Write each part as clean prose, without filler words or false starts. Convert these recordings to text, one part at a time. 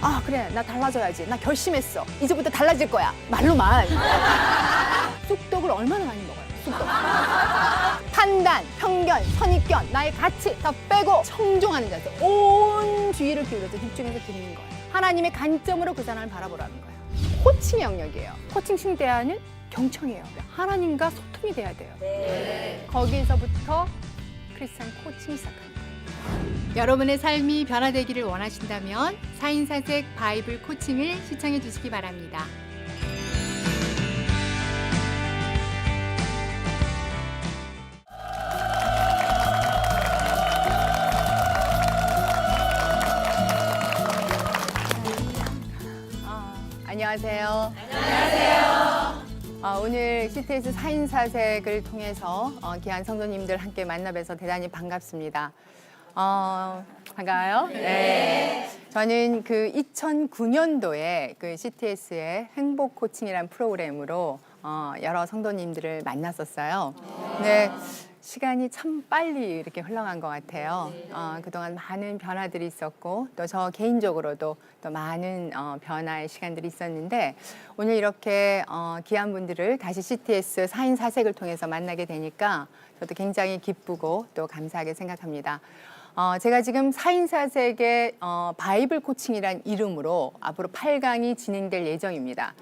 아 그래 나 달라져야지. 나 결심했어. 이제부터 달라질 거야. 말로만. 쑥떡을 얼마나 많이 먹어요. 쑥떡. 판단, 편견, 선입견, 나의 가치 다 빼고 청종하는 자세. 온 주의를 기울여서 집중해서 듣는 거예요. 하나님의 관점으로 그 사람을 바라보라는 거예요. 코칭 영역이에요. 코칭 대화는 경청이에요. 하나님과 소통이 돼야 돼요. 거기서부터 크리스찬 코칭이 시작합니다. 여러분의 삶이 변화되기를 원하신다면 4인4색 바이블 코칭을 시청해 주시기 바랍니다. 안녕하세요. 오늘 CTS 4인4색을 통해서 귀한 성도님들 함께 만나 뵈서 대단히 반갑습니다. 반가워요? 네. 저는 그 2009년도에 그 CTS의 행복 코칭이라는 프로그램으로 여러 성도님들을 만났었어요. 네. 시간이 참 빨리 이렇게 흘러간 것 같아요. 그동안 많은 변화들이 있었고 또 저 개인적으로도 또 많은 변화의 시간들이 있었는데 오늘 이렇게 귀한 분들을 다시 CTS 4인4색을 통해서 만나게 되니까 저도 굉장히 기쁘고 또 감사하게 생각합니다. 제가 지금 4인4색의 바이블 코칭이란 이름으로 앞으로 8강이 진행될 예정입니다.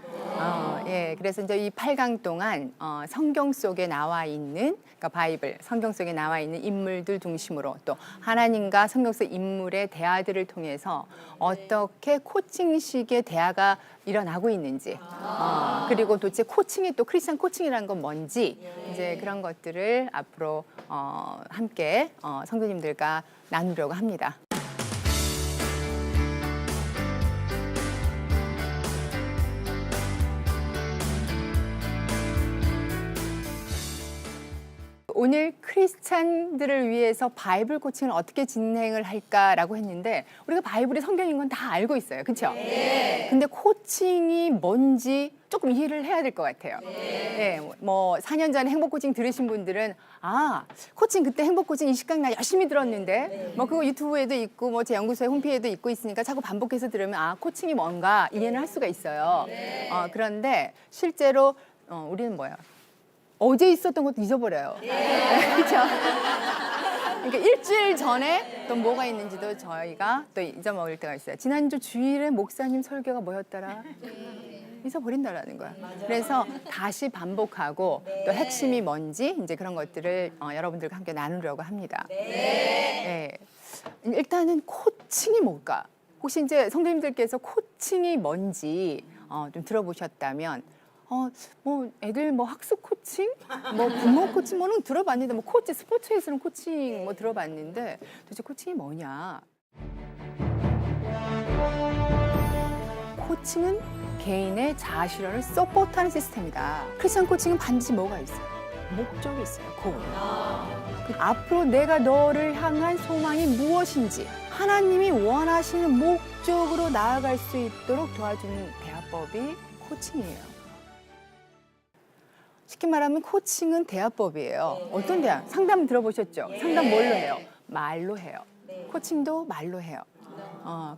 예, 그래서 이제 이 8강 동안 성경 속에 나와 있는 그러니까 바이블, 성경 속에 나와 있는 인물들 중심으로 또 하나님과 성경 속 인물의 대화들을 통해서 어떻게 코칭식의 대화가 일어나고 있는지 그리고 도대체 코칭이 또 크리스찬 코칭이라는 건 뭔지 이제 그런 것들을 앞으로 함께 성도님들과 나누려고 합니다. 오늘 크리스찬들을 위해서 바이블 코칭을 어떻게 진행을 할까라고 했는데 우리가 바이블이 성경인 건 다 알고 있어요. 그렇죠? 네. 근데 코칭이 뭔지 조금 이해를 해야 될 것 같아요. 네. 뭐 4년 전에 행복 코칭 들으신 분들은 코칭 그때 행복 코칭 20강 나 열심히 들었는데 뭐 그거 유튜브에도 있고 뭐 제 연구소의 홈페이지에도 있고 있으니까 자꾸 반복해서 들으면 코칭이 뭔가 이해는 할 수가 있어요. 그런데 실제로 우리는 뭐야? 어제 있었던 것도 잊어버려요. 그렇죠? 그러니까 일주일 전에 또 뭐가 있는지도 저희가 또 잊어먹을 때가 있어요. 지난주 주일에 목사님 설교가 뭐였더라? 잊어버린다라는 거야. 그래서 다시 반복하고 또 핵심이 뭔지 이제 그런 것들을 여러분들과 함께 나누려고 합니다. 네. 일단은 코칭이 뭘까? 혹시 이제 성도님들께서 코칭이 뭔지 좀 들어보셨다면 뭐 애들 뭐 학습 코칭, 뭐 부모 코칭 뭐는 들어봤는데 뭐 코치 스포츠에 쓰는 코칭 뭐 들어봤는데 도대체 코칭이 뭐냐? 코칭은 개인의 자아 실현을 서포트하는 시스템이다. 크리스천 코칭은 반드시 뭐가 있어요? 목적이 있어요. 앞으로 내가 너를 향한 소망이 무엇인지 하나님이 원하시는 목적으로 나아갈 수 있도록 도와주는 대화법이 코칭이에요. 쉽게 말하면 코칭은 대화법이에요. 어떤 대화? 상담 들어보셨죠? 상담 뭘로 해요? 말로 해요. 코칭도 말로 해요.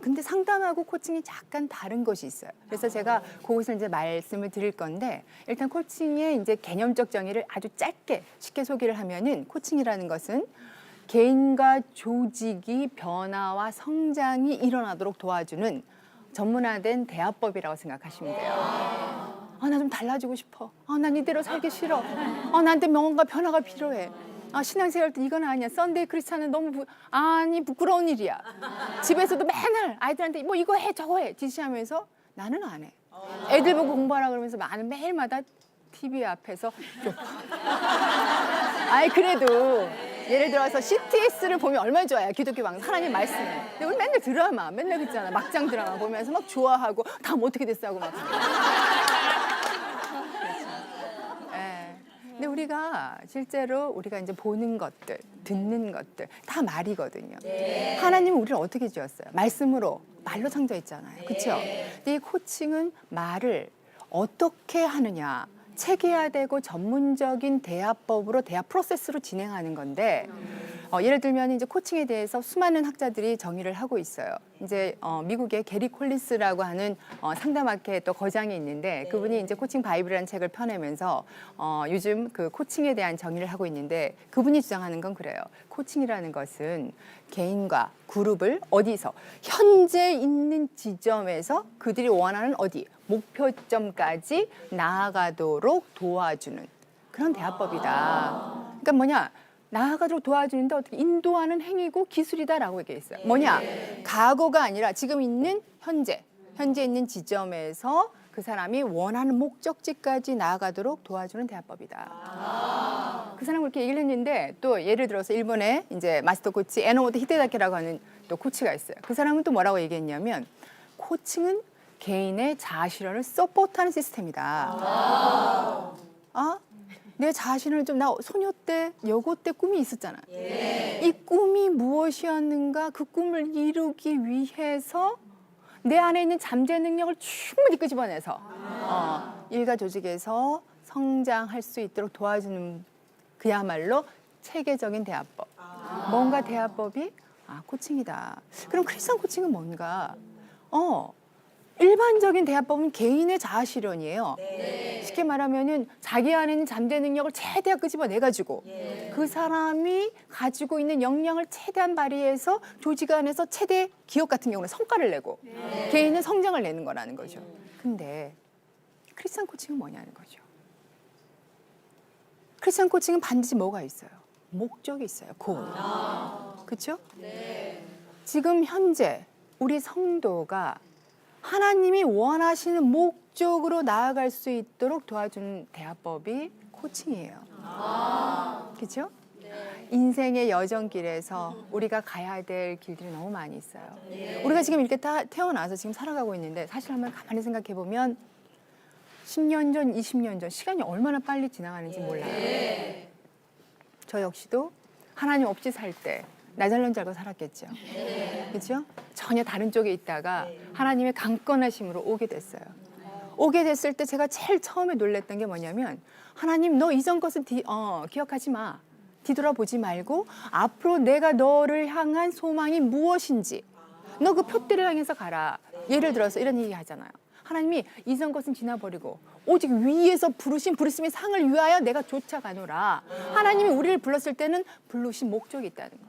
근데 상담하고 코칭이 약간 다른 것이 있어요. 그래서 제가 그것을 이제 말씀을 드릴 건데 일단 코칭의 이제 개념적 정의를 아주 짧게 쉽게 소개를 하면은 코칭이라는 것은 개인과 조직이 변화와 성장이 일어나도록 도와주는 전문화된 대화법이라고 생각하시면 돼요. 나 좀 달라지고 싶어. 난 이대로 살기 싫어. 나한테 뭔가 변화가 필요해. 신앙생활 때 이건 아니야. 썬데이 크리스찬은 너무 부끄러운 일이야. 집에서도 맨날 아이들한테 뭐 이거 해 저거 해 지시하면서 나는 안 해. 애들 보고 공부하라 그러면서 나는 매일마다 TV 앞에서 그래도 예를 들어서 CTS를 보면 얼마나 좋아요. 기독교 방송 하나님 말씀을. 근데 우리 맨날 드라마 맨날 그랬잖아. 막장 드라마 보면서 막 좋아하고 다음 어떻게 됐어 하고 막. 근데 우리가 실제로 우리가 이제 보는 것들, 듣는 것들 다 말이거든요. 하나님은 우리를 어떻게 지었어요? 말씀으로, 말로 창조했잖아요. 그렇죠? 근데 이 코칭은 말을 어떻게 하느냐. 체계화되고 전문적인 대화법으로 대화 프로세스로 진행하는 건데 예를 들면 이제 코칭에 대해서 수많은 학자들이 정의를 하고 있어요. 이제 미국의 게리 콜린스라고 하는 상담학회 또 거장이 있는데 그분이 이제 코칭 바이블이라는 책을 펴내면서 요즘 그 코칭에 대한 정의를 하고 있는데 그분이 주장하는 건 그래요. 코칭이라는 것은 개인과 그룹을 어디서 현재 있는 지점에서 그들이 원하는 어디 목표점까지 나아가도록 도와주는 그런 대화법이다. 그러니까 뭐냐? 나아가도록 도와주는데 어떻게 인도하는 행위고 기술이다라고 얘기했어요. 뭐냐? 과거가 아니라 지금 있는 현재 있는 지점에서 그 사람이 원하는 목적지까지 나아가도록 도와주는 대화법이다. 그 사람 그렇게 얘기를 했는데 또 예를 들어서 일본의 이제 마스터 코치 에노모토 히데다케라고 하는 또 코치가 있어요. 그 사람은 또 뭐라고 얘기했냐면 코칭은 개인의 자아실현을 서포트하는 시스템이다. 내 자신을 좀 나 소녀 때, 여고 때 꿈이 있었잖아. 이 꿈이 무엇이었는가 그 꿈을 이루기 위해서 내 안에 있는 잠재 능력을 충분히 끄집어내서 일가 조직에서 성장할 수 있도록 도와주는 그야말로 체계적인 대화법. 뭔가 대화법이 코칭이다. 그럼 크리스천 코칭은 뭔가? 일반적인 대화법은 개인의 자아실현이에요. 쉽게 말하면은 자기 안에 있는 잠재 능력을 최대한 끄집어내가지고 그 사람이 가지고 있는 역량을 최대한 발휘해서 조직 안에서 최대 기업 같은 경우는 성과를 내고 개인은 성장을 내는 거라는 거죠. 근데 크리스천 코칭은 뭐냐는 거죠. 크리스천 코칭은 반드시 뭐가 있어요? 목적이 있어요. 고ል. 그렇죠? 지금 현재 우리 성도가 하나님이 원하시는 목적으로 나아갈 수 있도록 도와주는 대화법이 코칭이에요. 그렇죠? 인생의 여정길에서 우리가 가야 될 길들이 너무 많이 있어요. 우리가 지금 이렇게 태어나서 지금 살아가고 있는데 사실 한번 가만히 생각해 보면 10년 전, 20년 전 시간이 얼마나 빨리 지나가는지 몰라요. 저 역시도 하나님 없이 살 때 나 잘난 줄 알고 살았겠죠. 그렇죠? 전혀 다른 쪽에 있다가 하나님의 강권하심으로 오게 됐어요. 오게 됐을 때 제가 제일 처음에 놀랬던 게 뭐냐면 하나님 너 이전 것은 기억하지 마. 뒤돌아보지 말고 앞으로 내가 너를 향한 소망이 무엇인지 너 그 표대를 향해서 가라. 예를 들어서 이런 얘기 하잖아요. 하나님이 이전 것은 지나버리고 오직 위에서 부르심의 상을 위하여 내가 쫓아가노라. 하나님이 우리를 불렀을 때는 부르신 목적이 있다는 거예요.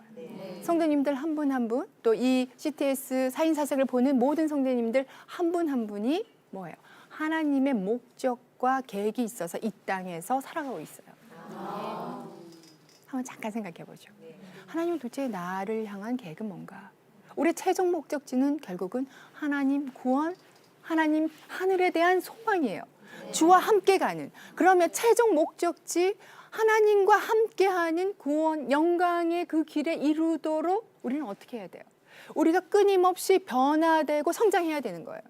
성도님들 한 분 한 분, 또 이 CTS 사인사색을 보는 모든 성도님들 한 분 한 분이 뭐예요? 하나님의 목적과 계획이 있어서 이 땅에서 살아가고 있어요. 한번 잠깐 생각해 보죠. 하나님은 도대체 나를 향한 계획은 뭔가? 우리의 최종 목적지는 결국은 하나님 구원, 하나님 하늘에 대한 소망이에요. 주와 함께 가는. 그러면 최종 목적지 하나님과 함께하는 구원, 영광의 그 길에 이루도록 우리는 어떻게 해야 돼요? 우리가 끊임없이 변화되고 성장해야 되는 거예요.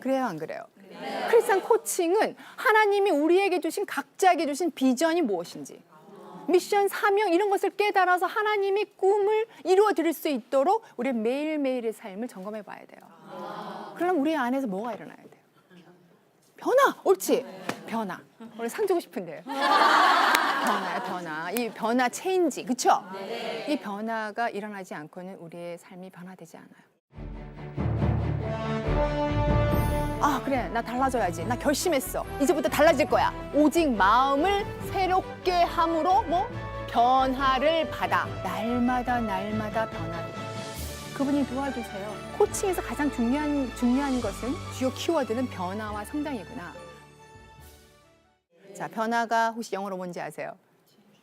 그래요, 안 그래요? 크리스천 코칭은 하나님이 우리에게 주신 각자에게 주신 비전이 무엇인지 미션, 사명 이런 것을 깨달아서 하나님이 꿈을 이루어 드릴 수 있도록 우리 매일매일의 삶을 점검해 봐야 돼요. 그럼 우리 안에서 뭐가 일어나야 돼요? 변화! 옳지? 변화. 우리 상 주고 싶은데요. 변화야, 변화. 이 변화 체인지, 그쵸? 이 변화가 일어나지 않고는 우리의 삶이 변화되지 않아요. 그래, 나 달라져야지. 나 결심했어. 이제부터 달라질 거야. 오직 마음을 새롭게 함으로 변화를 받아. 날마다 변화를. 그분이 도와주세요. 코칭에서 가장 중요한 것은 주요 키워드는 변화와 성장이구나. 자, 변화가 혹시 영어로 뭔지 아세요?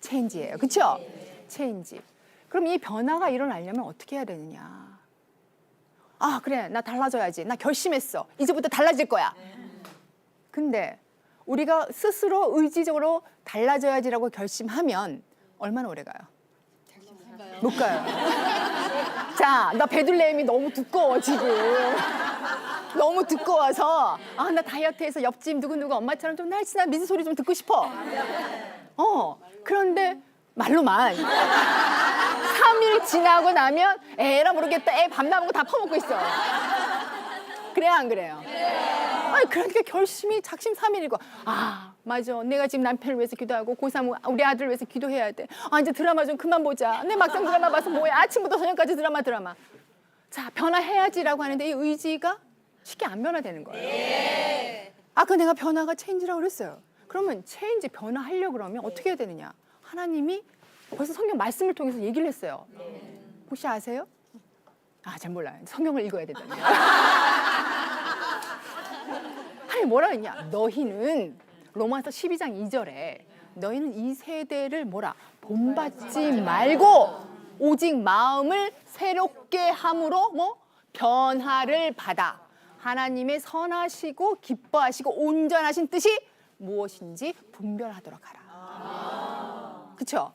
체인지예요. 그렇죠? 체인지. 그럼 이 변화가 일어나려면 어떻게 해야 되느냐? 그래, 나 달라져야지. 나 결심했어. 이제부터 달라질 거야. 근데 우리가 스스로 의지적으로 달라져야지라고 결심하면 얼마나 오래 가요? 못 가요. 자, 나 베들레헴이 너무 두꺼워 지금. 너무 두꺼워서 나 다이어트해서 옆집 누구누구 엄마처럼 좀 날씬한 미소 소리 좀 듣고 싶어. 그런데 말로만 3일 지나고 나면 에라 모르겠다. 애 밥 남은 거 다 퍼먹고 있어. 그래야 안 그래요? 아니, 그러니까 결심이 작심삼일이고, 아 맞아, 내가 지금 남편을 위해서 기도하고 고3 우리 아들을 위해서 기도해야 돼. 아 이제 드라마 좀 그만 보자. 내 막상 드라마 봐서 뭐해, 아침부터 저녁까지 드라마. 자, 변화해야지라고 하는데 이 의지가 쉽게 안 변화되는 거예요. 아까 내가 변화가 체인지라고 그랬어요. 그러면 체인지 변화하려고 그러면 어떻게 해야 되느냐? 하나님이 벌써 성경 말씀을 통해서 얘기를 했어요. 혹시 아세요? 아, 잘 몰라요. 성경을 읽어야 된다니. 아니, 뭐라 했냐? 너희는 로마서 12장 2절에 너희는 이 세대를 뭐라? 본받지 말고 오직 마음을 새롭게 함으로 뭐? 변화를 받아. 하나님의 선하시고 기뻐하시고 온전하신 뜻이 무엇인지 분별하도록 하라. 그렇죠?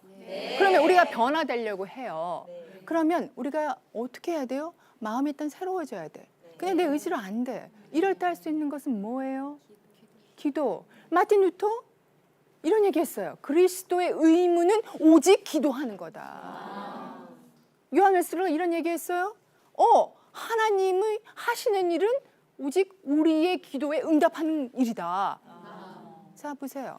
그러면 우리가 변화되려고 해요. 그러면 우리가 어떻게 해야 돼요? 마음이 일단 새로워져야 돼. 근데 내 의지로 안 돼. 이럴 때 할 수 있는 것은 뭐예요? 기도. 마틴 루터 이런 얘기했어요. 그리스도의 의무는 오직 기도하는 거다. 요한 웨슬러가 이런 얘기했어요. 하나님의 하시는 일은 오직 우리의 기도에 응답하는 일이다. 자, 보세요.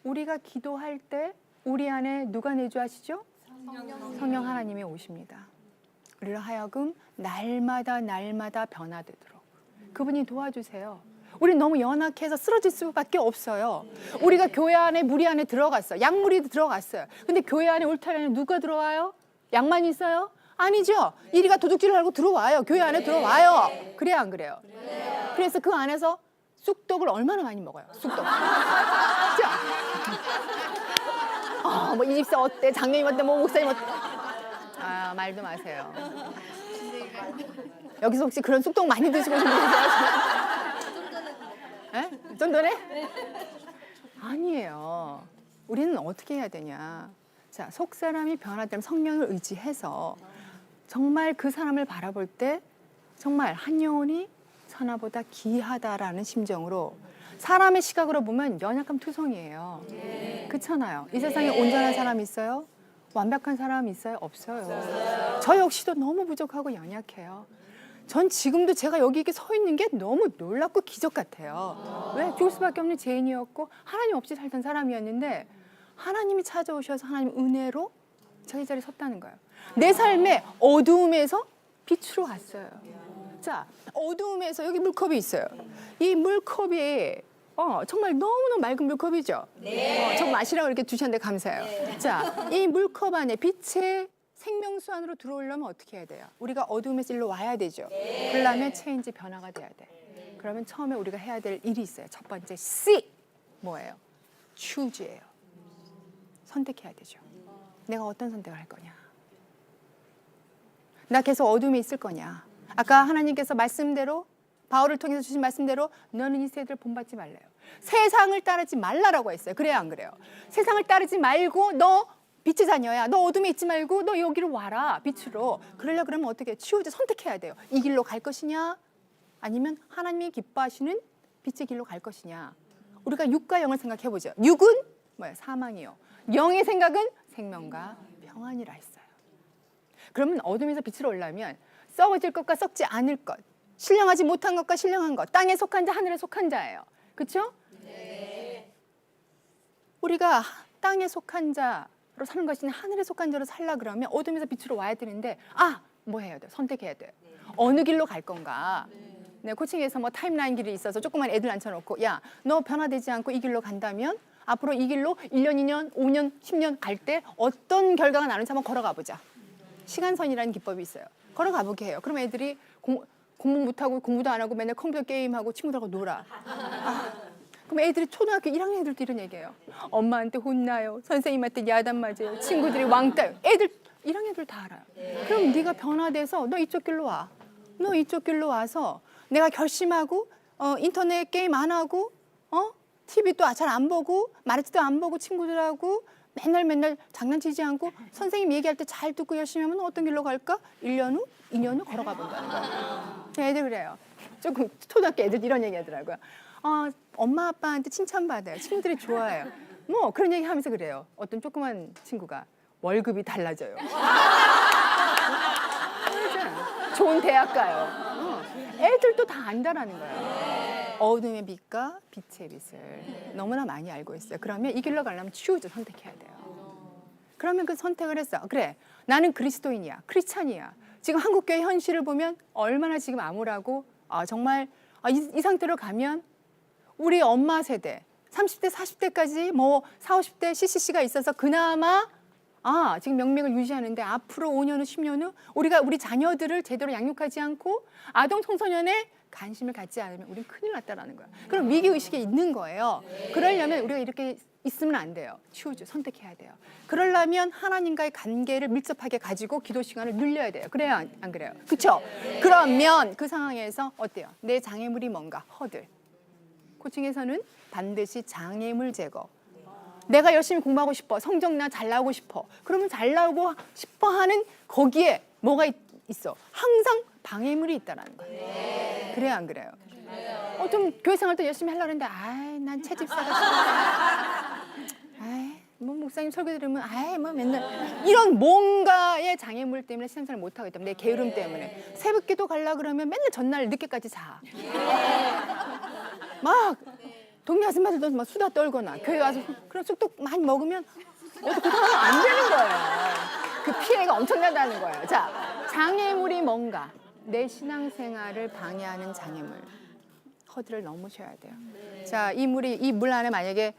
우리가 기도할 때 우리 안에 누가 내주하시죠? 성령 하나님이 오십니다. 우리를 하여금 날마다 변화되도록 그분이 도와주세요. 우리 너무 연약해서 쓰러질 수밖에 없어요. 우리가 교회 안에 무리 안에 들어갔어요. 약무리 들어갔어요. 근데 교회 안에 울타리 안에 누가 들어와요? 약만 있어요? 아니죠. 이리가 도둑질을 하고 들어와요. 교회 안에 들어와요. 그래요, 안 그래요? 그래서 그 안에서 쑥떡을 얼마나 많이 먹어요? 쑥떡. 그죠? 뭐 이 집사 어때? 장로님 어때? 뭐 목사님 어때? 아, 말도 마세요. 여기서 혹시 그런 쑥떡 많이 드시고 싶은 분 계세요? 쫀쫀해? 아니에요. 우리는 어떻게 해야 되냐? 자, 속 사람이 변화되면 성령을 의지해서 정말 그 사람을 바라볼 때 정말 한 영혼이 천하보다 귀하다라는 심정으로 사람의 시각으로 보면 연약함 투성이에요. 그렇잖아요. 이 세상에 온전한 사람 있어요? 완벽한 사람 있어요? 없어요. 저 역시도 너무 부족하고 연약해요. 전 지금도 제가 여기 이렇게 서 있는 게 너무 놀랍고 기적 같아요. 왜? 죽을 수밖에 없는 죄인이었고 하나님 없이 살던 사람이었는데 하나님이 찾아오셔서 하나님 은혜로 제가 이 자리에 섰다는 거예요. 내 삶의 어두움에서 빛으로 왔어요. 자, 어두움에서 여기 물컵이 있어요. 이 물컵이 정말 너무너무 맑은 물컵이죠. 저 마시라고 이렇게 주셨는데 감사해요. 자, 이 물컵 안에 빛의 생명수 안으로 들어오려면 어떻게 해야 돼요? 우리가 어두움에서 일로 와야 되죠. 그러려면 체인지 변화가 돼야 돼. 그러면 처음에 우리가 해야 될 일이 있어요. 첫 번째 C 뭐예요? choose예요. 선택해야 되죠. 내가 어떤 선택을 할 거냐? 나 계속 어둠에 있을 거냐? 아까 하나님께서 말씀대로 바울을 통해서 주신 말씀대로 너는 이 세대를 본받지 말래요. 세상을 따르지 말라라고 했어요. 그래요, 안 그래요? 세상을 따르지 말고 너 빛의 자녀야. 너 어둠에 있지 말고 너 여기로 와라. 빛으로. 그러려고 그러면 어떻게 치우자 선택해야 돼요. 이 길로 갈 것이냐? 아니면 하나님이 기뻐하시는 빛의 길로 갈 것이냐? 우리가 육과 영을 생각해 보죠. 육은 뭐예요? 사망이요. 영의 생각은 생명과 평안이라 했어요. 그러면 어둠에서 빛으로 올라오면 썩어질 것과 썩지 않을 것, 신령하지 못한 것과 신령한 것, 땅에 속한 자, 하늘에 속한 자예요. 그렇죠? 네. 우리가 땅에 속한 자로 사는 것이 하늘에 속한 자로 살라 그러면 어둠에서 빛으로 와야 되는데 뭐 해야 돼요? 선택해야 돼요. 어느 길로 갈 건가? 네, 코칭에서 뭐 타임라인 길이 있어서 조그만 애들 앉혀놓고 야, 너 변화되지 않고 이 길로 간다면 앞으로 이 길로 1년, 2년, 5년, 10년 갈 때 어떤 결과가 나는지 한번 걸어가 보자. 시간선이라는 기법이 있어요. 걸어가 보게 해요. 그럼 애들이 공부 못하고 공부도 안 하고 맨날 컴퓨터 게임하고 친구들하고 놀아. 그럼 애들이 초등학교 1학년 애들도 이런 얘기해요. 엄마한테 혼나요. 선생님한테 야단 맞아요. 친구들이 왕따요. 애들 1학년 애들 다 알아요. 그럼 네가 변화돼서 너 이쪽 길로 와. 너 이쪽 길로 와서 내가 결심하고 인터넷 게임 안 하고 TV도 잘 안 보고 마르치도 안 보고 친구들하고 맨날 장난치지 않고 선생님 얘기할 때 잘 듣고 열심히 하면 어떤 길로 갈까? 1년 후, 2년 후 걸어가 본다는 거예요. 애들 그래요. 조금 초등학교 애들 이런 얘기 하더라고요. 엄마 아빠한테 칭찬받아요. 친구들이 좋아해요. 뭐 그런 얘기 하면서 그래요. 어떤 조그만 친구가 월급이 달라져요. 좋은 대학 가요. 애들도 다 안다라는 거예요. 어둠의 빛과 빛의 빛을 너무나 많이 알고 있어요. 그러면 이 길로 가려면 choose, 선택해야 돼요. 그러면 그 선택을 했어. 그래, 나는 그리스도인이야, 크리스찬이야. 지금 한국교회 현실을 보면 얼마나 지금 암울하고 정말 이 상태로 가면 우리 엄마 세대 30대, 40대까지 뭐 40, 50대 CCC가 있어서 그나마 지금 명맥을 유지하는데 앞으로 5년 후, 10년 후 우리가 우리 자녀들을 제대로 양육하지 않고 아동 청소년에 관심을 갖지 않으면 우리는 큰일 났다라는 거야. 그럼 위기의식이 있는 거예요. 그러려면 우리가 이렇게 있으면 안 돼요. choose, 선택해야 돼요. 그러려면 하나님과의 관계를 밀접하게 가지고 기도 시간을 늘려야 돼요. 그래요? 안 그래요? 그렇죠? 그러면 그 상황에서 어때요? 내 장애물이 뭔가? 허들. 코칭에서는 반드시 장애물 제거. 내가 열심히 공부하고 싶어. 성적나 잘 나오고 싶어. 그러면 잘 나오고 싶어 하는 거기에 뭐가 있어? 항상 방해물이 있다라는 거예요. 그래요, 안 그래요? 좀 교회 생활도 열심히 하려고 했는데 난 채집사가 싫어. 뭐 목사님 설교 들으면 뭐 맨날 이런 뭔가의 장애물 때문에 신앙생활을 못 하기 때문에 내 게으름 때문에 새벽기도 가려고 그러면 맨날 전날 늦게까지 자. 막 동네 아줌마들도 막 수다 떨거나 교회 와서 그런 쑥떡 많이 먹으면 어떻게 하면 안 되는 거예요. 그 피해가 엄청나다는 거예요. 자, 장애물이 뭔가? 내 신앙생활을 방해하는 장애물. 허들을 넘으셔야 돼요. 자, 이 물 안에 만약에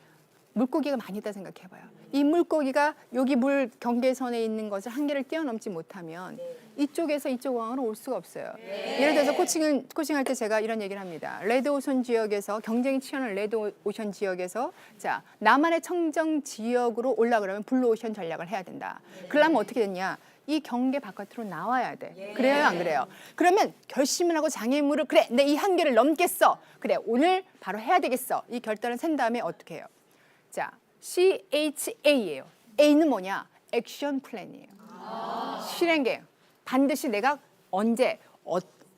물고기가 많이 있다 생각해봐요. 이 물고기가 여기 물 경계선에 있는 것을 한계를 뛰어넘지 못하면 이쪽에서 이쪽 어항으로 올 수가 없어요. 예를 들어서 코칭할 때 제가 이런 얘기를 합니다. 레드오션 지역에서 경쟁이 치열한 레드오션 지역에서 자, 나만의 청정 지역으로 올라가려면 블루오션 전략을 해야 된다. 그러려면 어떻게 됐냐? 이 경계 바깥으로 나와야 돼. 그래요, 안 그래요? 그러면 결심을 하고 장애물을 그래, 내 이 한계를 넘겠어. 그래, 오늘 바로 해야 되겠어. 이 결단을 센 다음에 어떻게 해요? 자, CHA예요. A는 뭐냐? 액션 플랜이에요. 실행계획. 반드시 내가 언제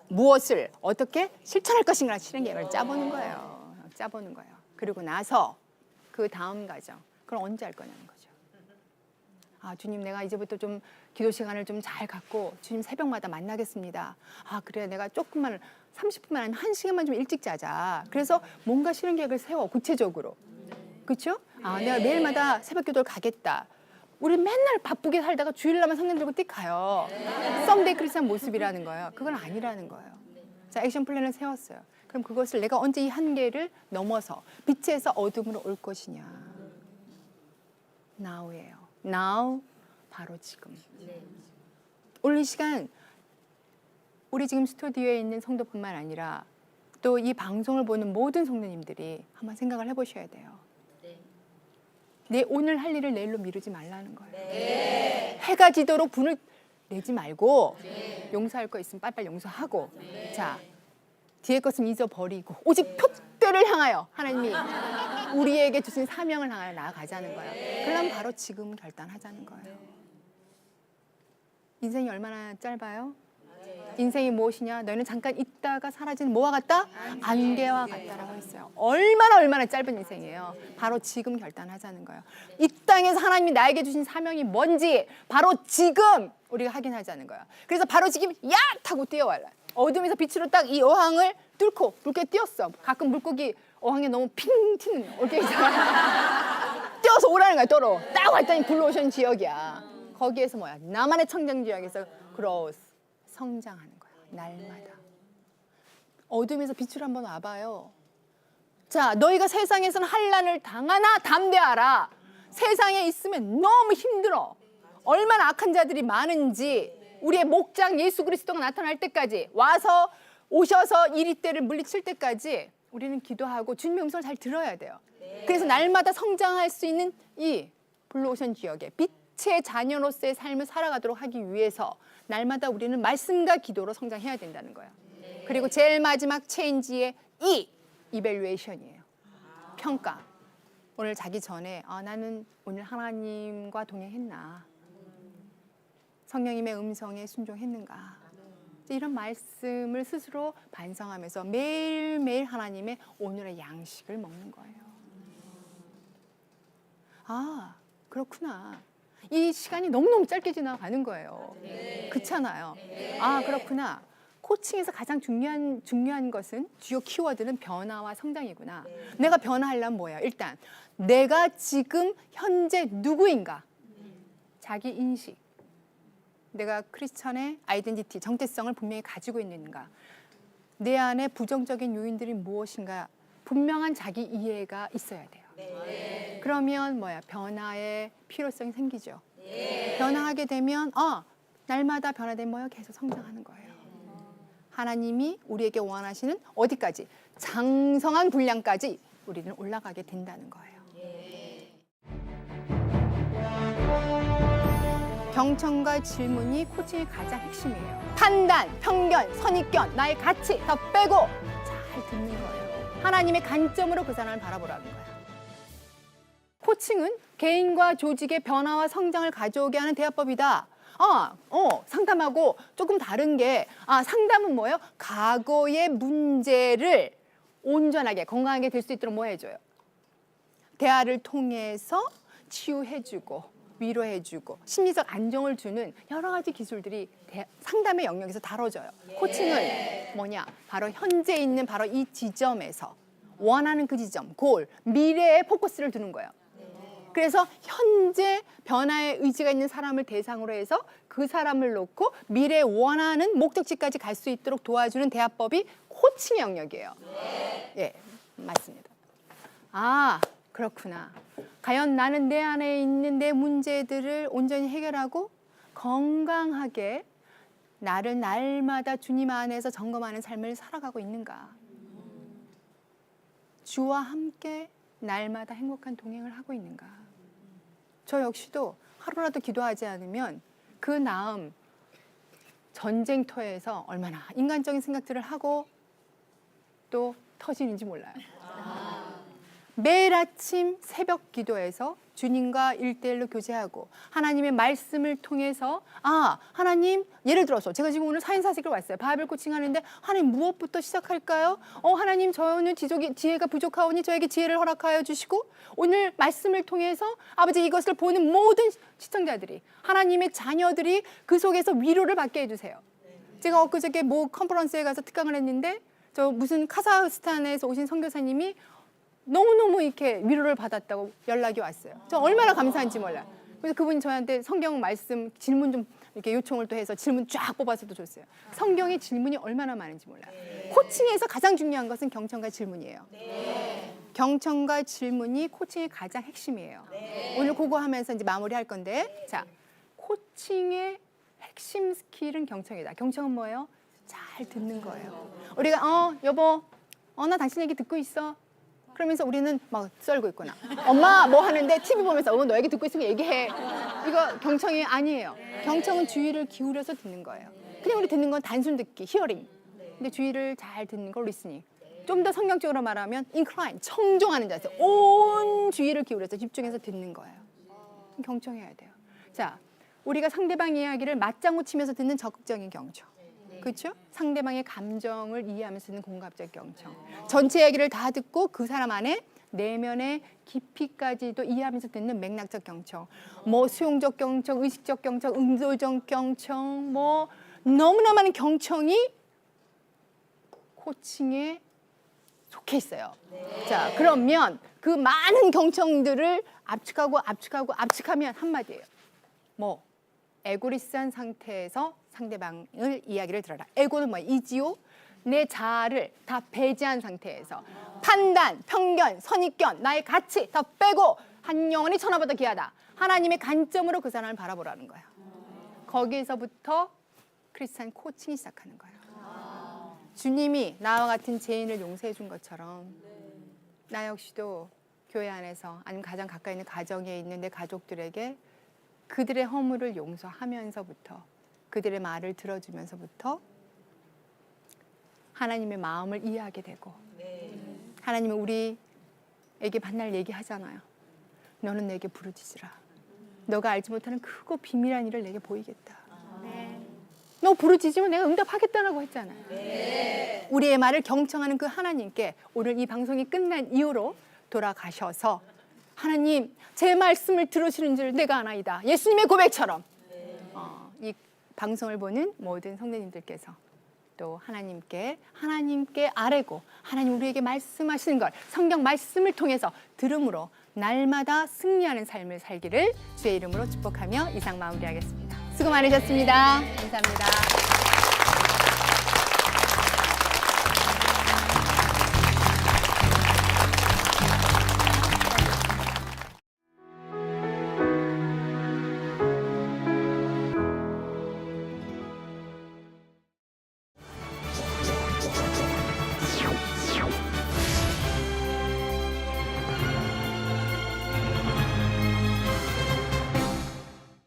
무엇을 어떻게 실천할 것인가 실행계획을 짜보는 거예요. 짜보는 거예요. 그리고 나서 그 다음 과정. 그럼 언제 할 거냐는 거죠. 주님, 내가 이제부터 좀 기도 시간을 좀 잘 갖고 주님 새벽마다 만나겠습니다. 그래, 내가 조금만 30분만 아니면 1시간만 좀 일찍 자자. 그래서 뭔가 실행 계획을 세워 구체적으로. 그렇죠? 내가 매일마다 새벽 기도를 가겠다. 우리 맨날 바쁘게 살다가 주일날만 성경 들고 띡 가요. 썸데이 크리스찬 모습이라는 거예요. 그건 아니라는 거예요. 자, 액션 플랜을 세웠어요. 그럼 그것을 내가 언제 이 한계를 넘어서 빛에서 어둠으로 올 것이냐. Now예요. Now, 바로 지금. 오늘 이 시간 우리 지금 스튜디오에 있는 성도뿐만 아니라 또 이 방송을 보는 모든 성도님들이 한번 생각을 해보셔야 돼요. 내 오늘 할 일을 내일로 미루지 말라는 거예요. 해가 지도록 분을 내지 말고 용서할 거 있으면 빨리빨리 용서하고 자, 뒤에 것은 잊어버리고 오직 표대를 향하여 하나님이 우리에게 주신 사명을 향하여 나아가자는 거예요. 그러면 바로 지금 결단하자는 거예요. 인생이 얼마나 짧아요? 인생이 무엇이냐? 너희는 잠깐 있다가 사라지는 뭐와 같다? 안개와 같다라고 했어요. 얼마나 짧은 인생이에요. 바로 지금 결단하자는 거예요. 이 땅에서 하나님이 나에게 주신 사명이 뭔지 바로 지금 우리가 확인하자는 거예요. 그래서 바로 지금 야! 타고 뛰어와라. 어둠에서 빛으로 딱 이 어항을 뚫고 물고기 뛰었어. 가끔 물고기 어항에 너무 핑 튀는 이렇게 있잖아. 뛰어서 오라는 거야, 또로. 딱 왔더니 블루오션 지역이야. 거기에서 뭐야? 나만의 청정 지역에서 growth. 성장하는 거야. 날마다. 어둠에서 빛으로 한번 와봐요. 자, 너희가 세상에서는 환난을 당하나 담대하라. 세상에 있으면 너무 힘들어. 얼마나 악한 자들이 많은지 우리의 목장 예수 그리스도가 나타날 때까지 와서 오셔서 이 때를 물리칠 때까지 우리는 기도하고 주님의 음성을 잘 들어야 돼요. 그래서 날마다 성장할 수 있는 이 블루오션 지역에 빛의 자녀로서의 삶을 살아가도록 하기 위해서 날마다 우리는 말씀과 기도로 성장해야 된다는 거예요. 그리고 제일 마지막 체인지의 이밸류에이션이에요. 평가. 오늘 자기 전에 나는 오늘 하나님과 동행했나? 성령님의 음성에 순종했는가? 이런 말씀을 스스로 반성하면서 매일매일 하나님의 오늘의 양식을 먹는 거예요. 그렇구나. 이 시간이 너무너무 짧게 지나가는 거예요. 그렇잖아요. 아, 그렇구나. 코칭에서 가장 중요한 것은 주요 키워드는 변화와 성장이구나. 내가 변화하려면 뭐예요? 일단 내가 지금 현재 누구인가? 자기 인식. 내가 크리스천의 아이덴티티, 정체성을 분명히 가지고 있는가? 내 안에 부정적인 요인들이 무엇인가? 분명한 자기 이해가 있어야 돼요. 그러면 뭐야? 변화의 필요성이 생기죠. 변화하게 되면 날마다 변화된 뭐예요? 계속 성장하는 거예요. 하나님이 우리에게 원하시는 어디까지? 장성한 분량까지 우리는 올라가게 된다는 거예요. 경청과 질문이 코칭의 가장 핵심이에요. 판단, 편견, 선입견, 나의 가치 다 빼고 잘 듣는 거예요. 하나님의 관점으로 그 사람을 바라보라는 거예요. 코칭은 개인과 조직의 변화와 성장을 가져오게 하는 대화법이다. 상담하고 조금 다른 게, 상담은 뭐예요? 과거의 문제를 온전하게, 건강하게 될 수 있도록 뭐 해줘요? 대화를 통해서 치유해주고, 위로해주고, 심리적 안정을 주는 여러 가지 기술들이 상담의 영역에서 다뤄져요. 코칭은 뭐냐? 바로 현재 있는 바로 이 지점에서 원하는 그 지점, 골, 미래에 포커스를 두는 거예요. 그래서 현재 변화의 의지가 있는 사람을 대상으로 해서 그 사람을 놓고 미래에 원하는 목적지까지 갈 수 있도록 도와주는 대화법이 코칭의 영역이에요. 예, 맞습니다. 아, 그렇구나. 과연 나는 내 안에 있는 내 문제들을 온전히 해결하고 건강하게 나를 날마다 주님 안에서 점검하는 삶을 살아가고 있는가? 주와 함께 날마다 행복한 동행을 하고 있는가? 저 역시도 하루라도 기도하지 않으면 그 나음 전쟁터에서 얼마나 인간적인 생각들을 하고 또 터지는지 몰라요. 매일 아침 새벽 기도에서 주님과 1대1로 교제하고 하나님의 말씀을 통해서 하나님, 예를 들어서 제가 지금 오늘 사인사색을 왔어요. 바이블 코칭하는데 하나님 무엇부터 시작할까요? 하나님 저는 지혜가 부족하오니 저에게 지혜를 허락하여 주시고 오늘 말씀을 통해서 아버지 이것을 보는 모든 시청자들이 하나님의 자녀들이 그 속에서 위로를 받게 해주세요. 제가 엊그저께 모 컨퍼런스에 가서 특강을 했는데 저 무슨 카자흐스탄에서 오신 선교사님이 너무너무 이렇게 위로를 받았다고 연락이 왔어요. 저 얼마나 감사한지 몰라요. 그래서 그분이 저한테 성경 말씀 질문 좀 이렇게 요청을 또 해서 질문 쫙 뽑아서도 줬어요. 성경에 질문이 얼마나 많은지 몰라요. 코칭에서 가장 중요한 것은 경청과 질문이에요. 경청과 질문이 코칭의 가장 핵심이에요. 오늘 그거 하면서 이제 마무리할 건데, 자, 코칭의 핵심 스킬은 경청이다. 경청은 뭐예요? 잘 듣는 거예요. 우리가 여보, 나 당신 얘기 듣고 있어. 그러면서 우리는 막 썰고 있거나 엄마 뭐 하는데 TV 보면서 너 얘기 듣고 있으면 얘기해. 이거 경청이 아니에요. 경청은 주의를 기울여서 듣는 거예요. 그냥 우리 듣는 건 단순 듣기, 히어링. 근데 주의를 잘 듣는 걸 리스닝. 좀 더 성경적으로 말하면 incline, 청종하는 자세. 온 주의를 기울여서 집중해서 듣는 거예요. 경청해야 돼요. 자, 우리가 상대방 이야기를 맞장구 치면서 듣는 적극적인 경청. 그렇죠? 상대방의 감정을 이해하면서 듣는 공감적 경청. 전체 이야기를 다 듣고 그 사람 안에 내면의 깊이까지도 이해하면서 듣는 맥락적 경청. 뭐 수용적 경청, 의식적 경청, 응도적 경청, 뭐 너무나 많은 경청이 코칭에 속해 있어요. 자, 그러면 그 많은 경청들을 압축하면 한마디예요. 뭐 에고리스한 상태에서 상대방을 이야기를 들어라. 에고는 뭐야? 이지요? 내 자아를 다 배제한 상태에서 판단, 편견, 선입견, 나의 가치 다 빼고 한 영혼이 천하보다 귀하다. 하나님의 관점으로 그 사람을 바라보라는 거야. 거기에서부터 크리스찬 코칭이 시작하는 거예요. 주님이 나와 같은 죄인을 용서해 준 것처럼 나 역시도 교회 안에서 아니면 가장 가까이 있는 가정에 있는 내 가족들에게 그들의 허물을 용서하면서부터 그들의 말을 들어주면서부터 하나님의 마음을 이해하게 되고 하나님은 우리에게 만날 얘기하잖아요. 너는 내게 부르짖으라. 너가 알지 못하는 크고 비밀한 일을 내게 보이겠다. 너 부르짖으면 내가 응답하겠다라고 했잖아요. 우리의 말을 경청하는 그 하나님께 오늘 이 방송이 끝난 이후로 돌아가셔서 하나님 제 말씀을 들으시는 줄 내가 아나이다. 예수님의 고백처럼 이 방송을 보는 모든 성도님들께서 또 하나님께 아뢰고 하나님 우리에게 말씀하시는 걸 성경 말씀을 통해서 들음으로 날마다 승리하는 삶을 살기를 주의 이름으로 축복하며 이상 마무리하겠습니다. 수고 많으셨습니다. 감사합니다.